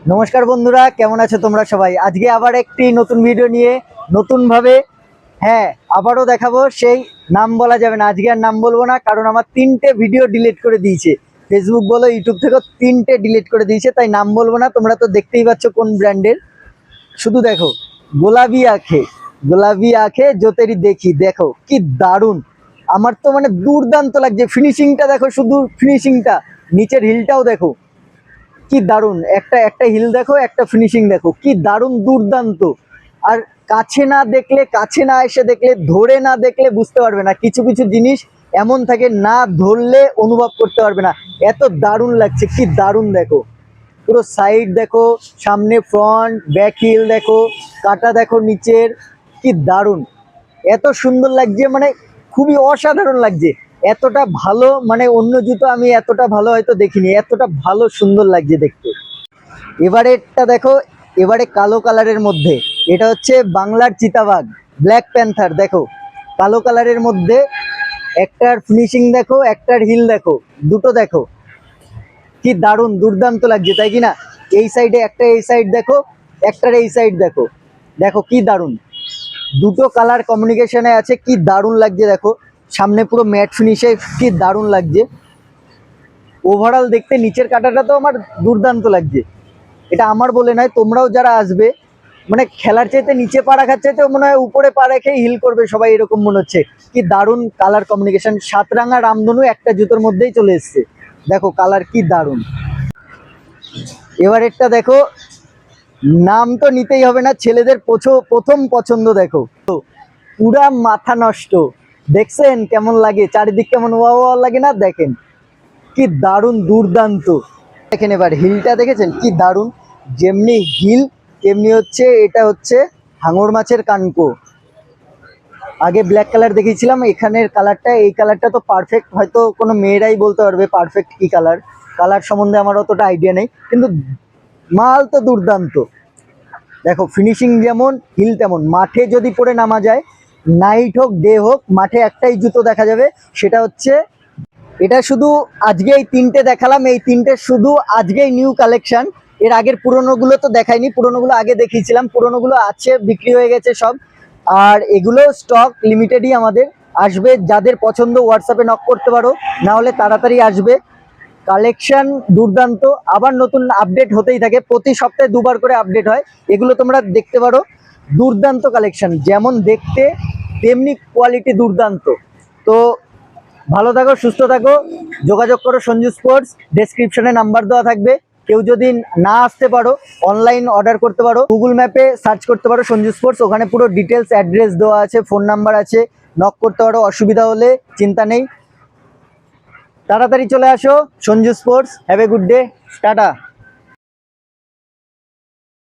নমস্কার বন্ধুরা, কেমন আছো তোমরা সবাই? আজকে আবার একটি নতুন ভিডিও নিয়ে নতুনভাবে আবারও দেখাবো। সেই নাম বলা যাবে না, আজকে আর নাম বলবো না, কারণ আমার 3টে ভিডিও ডিলিট করে দিয়েছে। ফেসবুক বলো, ইউটিউব থেকেও 3টে ডিলিট করে দিয়েছে, তাই নাম বলবো না। তোমরা তো দেখতেই পাচ্ছ কোন ব্র্যান্ডের। শুধু দেখো, গোলাপি আঁখে জোতেরি দেখি, দেখো কি দারুণ। আমার তো মানে দুর্দান্ত লাগছে। ফিনিশিংটা দেখো, শুধু ফিনিশিংটা, নিচের হিলটাও দেখো কি দারুণ। একটা একটা হিল দেখো, একটা ফিনিশিং দেখো, কি দারুণ, দুর্দান্ত। আর কাছে না দেখলে, কাছে না এসে দেখলে, ধরে না দেখলে বুঝতে পারবে না। কিছু কিছু জিনিস এমন থাকে, না ধরলে অনুভব করতে পারবে না, এত দারুণ লাগছে। কি দারুণ দেখো, পুরো সাইড দেখো, সামনে ফ্রন্ট ব্যাক হিল দেখো, কাটা দেখো নিচের, কি দারুণ। এত সুন্দর লাগছে, মানে খুবই অসাধারণ লাগছে। এতটা ভালো মানে অন্য জুতো আমি এতটা ভালো হয়তো দেখিনি, এতটা ভালো সুন্দর লাগছে দেখতে। এবারেরটা দেখো, এবারে কালো কালারের মধ্যে, এটা হচ্ছে বাংলার চিতাবাঘ, ব্ল্যাক প্যান্থার। দেখো কালো কালারের মধ্যে, একটার ফিনিশিং দেখো, একটার হিল দেখো, দুটো দেখো, কি দারুণ দুর্দান্ত লাগছে, তাই কি না? এই সাইডে একটা, এই সাইড দেখো, একটার এই সাইড দেখো, দেখো কি দারুণ। দুটো কালার কমিউনিকেশনে আছে, কি দারুণ লাগছে দেখো। সামনে পুরো ম্যাট ফিনিশে, কি দারুণ লাগছে। ওভারঅল দেখতে নিচের কাটাটা তো আমার দুর্দান্ত লাগছে। এটা আমার বলে নয়, তোমরাও যারা আসবে, মানে খেলার চাইতে নিচে পা রাখার চাইতে মনে হয় উপরে পা রেখে হিল করবে সবাই, এরকম মনে হচ্ছে। কি দারুণ কালার কমিউনিকেশন, সাতরাঙা রামধনু একটা জুতোর মধ্যেই চলে এসছে। দেখো কালার কি দারুণ। এবারেরটা দেখো, নাম তো নিতেই হবে না, ছেলেদের প্রথম পছন্দ। দেখো পুরা মাথা নষ্ট, দেখছেন কেমন লাগে, চারিদিক কেমন ওয়া ওয়া লাগে না? দেখেন কি দারুণ, দুর্দান্ত। দেখেন এবার হিলটা দেখেছেন, কি দারুণ। যেমনি হিল তেমনি হচ্ছে, এটা হচ্ছে হাঙর মাছের কানকো। আগে ব্ল্যাক কালার দেখিয়েছিলাম, এখানের কালারটা, এই কালারটা তো পারফেক্ট, হয়তো কোনো মেয়েরাই বলতে পারবে পারফেক্ট কি কালার। কালার সম্বন্ধে আমার অতটা আইডিয়া নেই, কিন্তু মাল তো দুর্দান্ত। দেখো ফিনিশিং যেমন, হিল তেমন। মাঠে যদি পরে নামা যায়, নাইট হোক ডে হোক, মাঠে একটাই জুতো দেখা যাবে, সেটা হচ্ছে এটা। শুধু আজকে এই 3টে দেখালাম, এই 3টে শুধু আজকেই নিউ কালেকশন। এর আগের পুরোনোগুলো তো দেখাইনি, পুরোনোগুলো আগে দেখিয়েছিলাম, পুরোনোগুলো আছে, বিক্রি হয়ে গেছে সব। আর এগুলো স্টক লিমিটেডই আমাদের আসবে। যাদের পছন্দ হোয়াটসঅ্যাপে নক করতে পারো, না হলে তাড়াতাড়ি আসবে। কালেকশন দুর্দান্ত, আবার নতুন আপডেট হতেই থাকে, প্রতি সপ্তাহে 2বার করে আপডেট হয়, এগুলো তোমরা দেখতে পারো। দুর্দান্ত কালেকশন, যেমন দেখতে তেমনি কোয়ালিটি দুর্দান্ত। তো ভালো থাকো, সুস্থ থাকো, যোগাযোগ করো সঞ্জু স্পোর্টস, ডেসক্রিপশনে নাম্বার দেওয়া থাকবে। কেউ যদি না আসতে পারো, অনলাইন অর্ডার করতে পারো, গুগল ম্যাপে সার্চ করতে পারো সঞ্জু স্পোর্টস, ওখানে পুরো ডিটেলস অ্যাড্রেস দেওয়া আছে, ফোন নাম্বার আছে, নক করতে পারো, অসুবিধা হলে চিন্তা নেই। তাড়াতাড়ি চলে আসো Sanju sports. Have a good day, tata.